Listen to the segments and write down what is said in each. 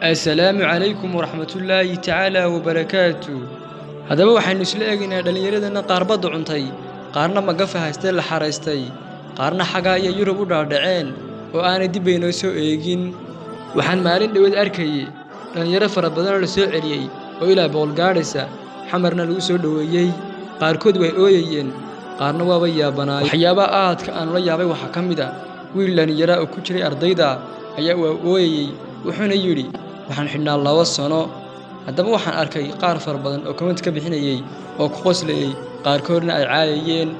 السلام عليكم ورحمة الله تعالى وبركاته. هذا هو حين نسلقنا دليلنا قاربض عنتي قارنا مقفها استيل حارستي قارنا حقايا يورب ودعين وأنا دي بينو سو إيجين وحن مالين دويد أركي لأن يرى فربنا لسوء عليي وإلى بولغارسة حمرنا لوسو دويي قاركود ويأويين قارنا وابيا بناي وحيابا كأن ويابي وحكمدا ويلان يرى كجري أرضيدا أيا وأويي وحنا يري waxaan xidhnaa 2 sano haddaba waxaan arkay qaar far badan oo comment ka bixinayay oo ku qoslayay qaar koorna ay caayayeen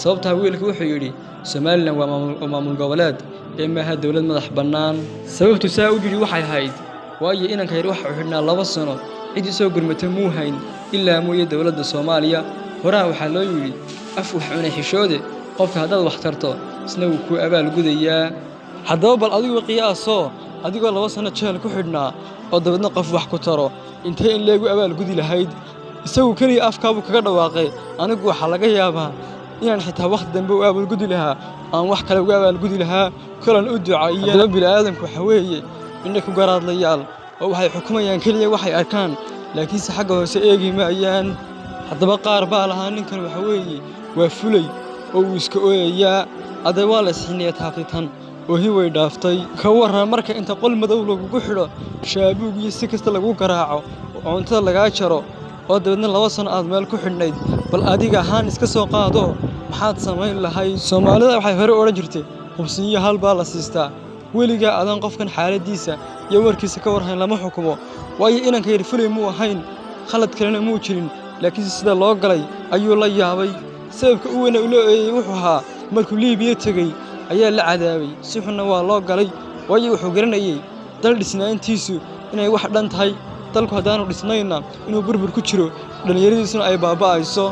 sababta wiilku wuxuu yiri Soomaaliland waa maamul goboleed ee maaha dawlad madax bannaan sababtu saa u jiri waxay ahayd waayo inanka yar waxa uu xidhnaa 2 sano cid soo gurmatay muu hayn ilaa mooyee dawladda Soomaaliya horaa waxa loo yiri af wax cunay xishoode qofka haddaad wax tarto isna uu ku abaal gudayaa haddaba bal adigu qiyaaso adigoo 2 sano jeel ku xidhnaa oo dabadna qof wax ku taro intee in leegu abaal gudi lahayd isagu kaliya afkaabu kaga dhawaaqay anigu waxa laga yaabaa inaan xitaa waqti dambe u abaal gudi lahaa aan wax kale uga abaal gudi lahaa kulan u ducaayay bilaadanku waxa weeye inay ku garaadlayaal oo waxay xukumayaan kaliya waxay arkaan laakiin si xagga hoose eegi maayaan haddaba qaar baa lahaa ninkan waxa weeye waa fulay oo uu iska ooyayaa aday waa la isxinaya taabtan oo hiway dhaaftay ka waran marka inta qol madow lagu xidho shaabuug iyo si kasta lagu garaaco oo cuntada laga jaro oo dabadna 2 sano aad meel ku xidhnayd bal adiga ahaan iska soo qaado maxaad samayn lahayd Soomaalida waxay hore oran jirtay hubsiyo hal baa la siistaa weliga adan qofkan xaaladiisa iyo warkiisa ka warhayn lama xukumo waayo inanka yar fulay muu ahayn khalad kalena muu jirin laakiin sida loo galay ayuu la yaabay sababka uu weyn u leeyahay wuxuu ahaa markuu Liibiya tagay ayaa la cadaabay si xunna waa loo galay waayo wuxuu garanayay dal dhisnaantiisu inay wax dhan tahay dalku hadaanu dhisnayna inuu burbur ku jiro dhalinyaradiisuna ay baaba'ayso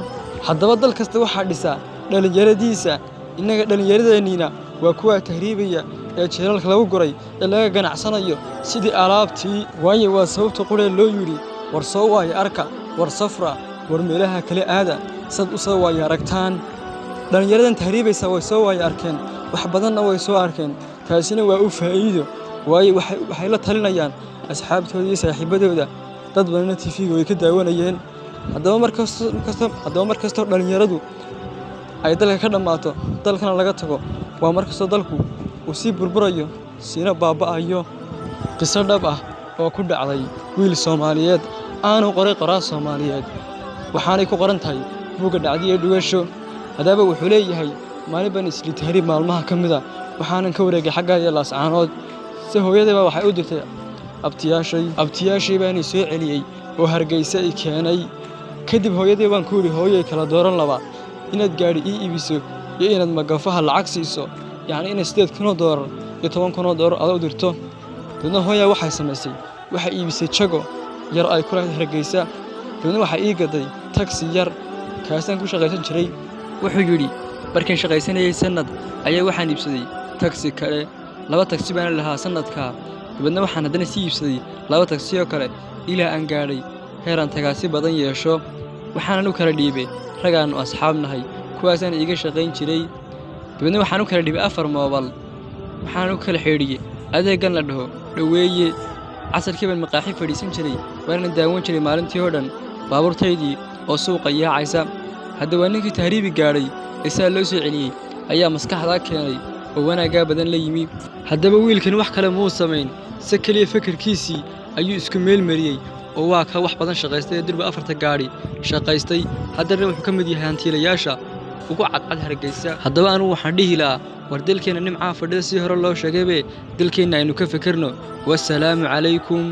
haddaba dal kasta waxa dhisa dhalinyaradiisa inaga dhalinyaradeenina waa kuwa tahriibaya ee jeelalka lagu guray ee laga ganacsanayo sidii alaabtii waayo waa sababta quree loo yiri war soo waay arka war safra war meelaha kale aada sad u soo waay aragtaan dhalinyaradan tahriibaysa way soo waay arkeen wax badanna way soo arkeen taasina waa u faa'iido waayo waxay la talinayaan asxaabtooda iyo saaxiibadooda dad badan TV way ka daawanayeen haddaba markasto dhalinyaradu ay dalka ka dhamaato dalkana laga tago waa markasto dalku uu si burburayo sina baaba'ayo qiso dhab ah oo ku dhacday wiil Soomaaliyeed aanu qoray Soomaaliyeed waxaanay ku qoran tahay buuga dhacdiye dhugasho hadaba wuxuu leeyahay maalin baan isli tahriib maalmaha kamida waxaan ka wareegay xagga Laas Caanood si hooyadayba waxay u dirtay abtiyaashay baan soo celiyay oo Hargeysa ay keenay kadib hooyaday baan ku yiri hooyay kala dooran laba inaad gaari ii iibiso iyo inaad magafaha lacag siiso yaani in $8,000 iyo $10,000 aad u dirto dadna hooyay waxay samaysay waxa iibisay jago yar ay ku leedahay Hargeysa dadna waxa ii gaday taxi yar kaasan ku shaqaysan jiray wuxuu yiri markaan shaqaysanayay sanad ayaa waxaan iibsaday taxi kale 2 taxi baan lahaa sanadka dibadna waxaan hadana sii iibsaday 2 taxi oo kale ilaa aan gaaray heeran tagaasi badan yeesho waxaan u kala dhiibay ragaan oo asxaabnahay kuwaasaan iiga shaqayn jiray dibadna waxaan u kala dhiibay 4 moobal waxaan u kala xiriiriyay adeegan la dhaho dhaweeye casarkii baan maqaaxi fadhiisan jiray waan daawan jiray maalintii oo dhan baabuurtaydii oo suuqa yaacaysa hadda waa ninkii tahriibi gaaray isaa loo soo celiyay ayaa maskaxda keenay oo wanaaga badan la yimi haddaba wiilkan wax kale muu sameyn si kaliya fikirkiisii ayuu isku meel mariyay oo waa ka wax badan shaqaystay dirba 4 gaari shaqaystay haddana wuxuu ka mid yahay hantiilayaasha ugu cadcad Hargeysa haddaba anu waxaan dhihi lahaa war dalkeena nimca fadhida si hore loo sheegay dalkeena aynu ka fikirno wassalaamu calaykum